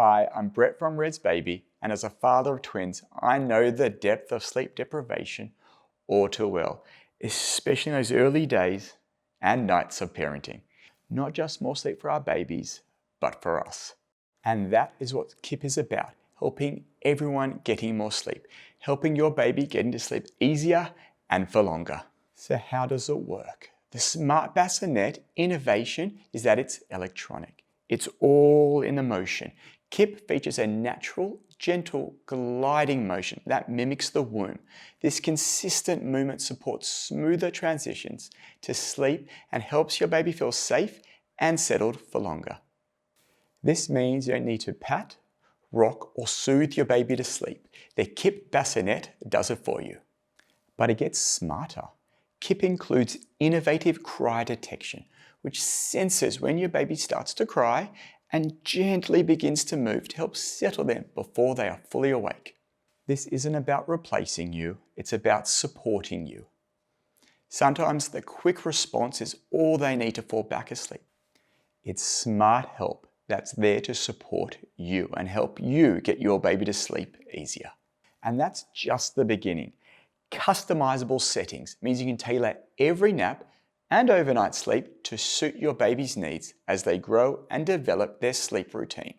Hi, I'm Brett from Redsbaby, and as a father of twins, I know the depth of sleep deprivation all too well, especially in those early days and nights of parenting. Not just more sleep for our babies, but for us. And that is what KIPP is about, helping everyone getting more sleep, helping your baby get into sleep easier and for longer. So how does it work? The smart bassinet innovation is that it's electronic. It's all in the motion. KIPP features a natural, gentle, gliding motion that mimics the womb. This consistent movement supports smoother transitions to sleep and helps your baby feel safe and settled for longer. This means you don't need to pat, rock, or soothe your baby to sleep. The KIPP Bassinet does it for you. But it gets smarter. KIPP includes innovative cry detection, which senses when your baby starts to cry and gently begins to move to help settle them before they are fully awake. This isn't about replacing you, it's about supporting you. Sometimes the quick response is all they need to fall back asleep. It's smart help that's there to support you and help you get your baby to sleep easier. And that's just the beginning. Customizable settings means you can tailor every nap and overnight sleep to suit your baby's needs as they grow and develop their sleep routine.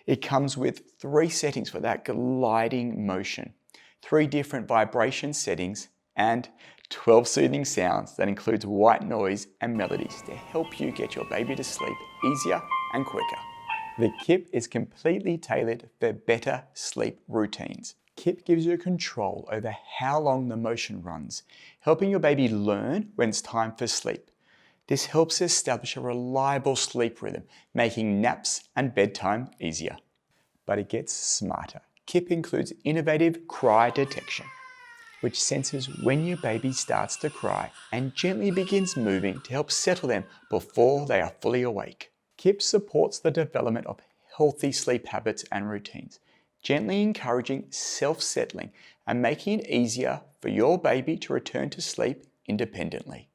It comes with 3 settings for that gliding motion, 3 different vibration settings, and 12 soothing sounds that includes white noise and melodies to help you get your baby to sleep easier and quicker. The KIPP is completely tailored for better sleep routines. KIPP gives you control over how long the motion runs, helping your baby learn when it's time for sleep. This helps establish a reliable sleep rhythm, making naps and bedtime easier. But it gets smarter. KIPP includes innovative cry detection, which senses when your baby starts to cry and gently begins moving to help settle them before they are fully awake. KIPP supports the development of healthy sleep habits and routines, gently encouraging self-settling and making it easier for your baby to return to sleep independently.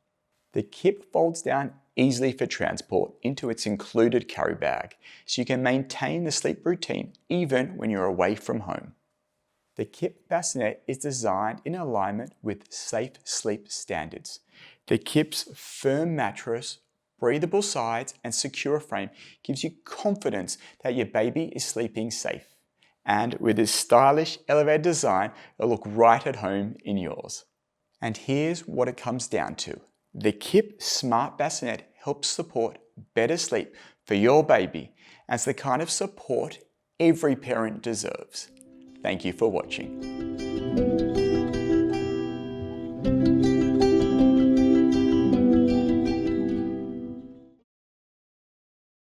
The KIPP folds down easily for transport into its included carry bag, so you can maintain the sleep routine even when you're away from home. The KIPP Bassinet is designed in alignment with safe sleep standards. The KIPP's firm mattress, breathable sides, and secure frame gives you confidence that your baby is sleeping safe. And with this stylish elevated design, it'll look right at home in yours. And here's what it comes down to. The KIPP Smart Bassinet helps support better sleep for your baby, and it's the kind of support every parent deserves. Thank you for watching.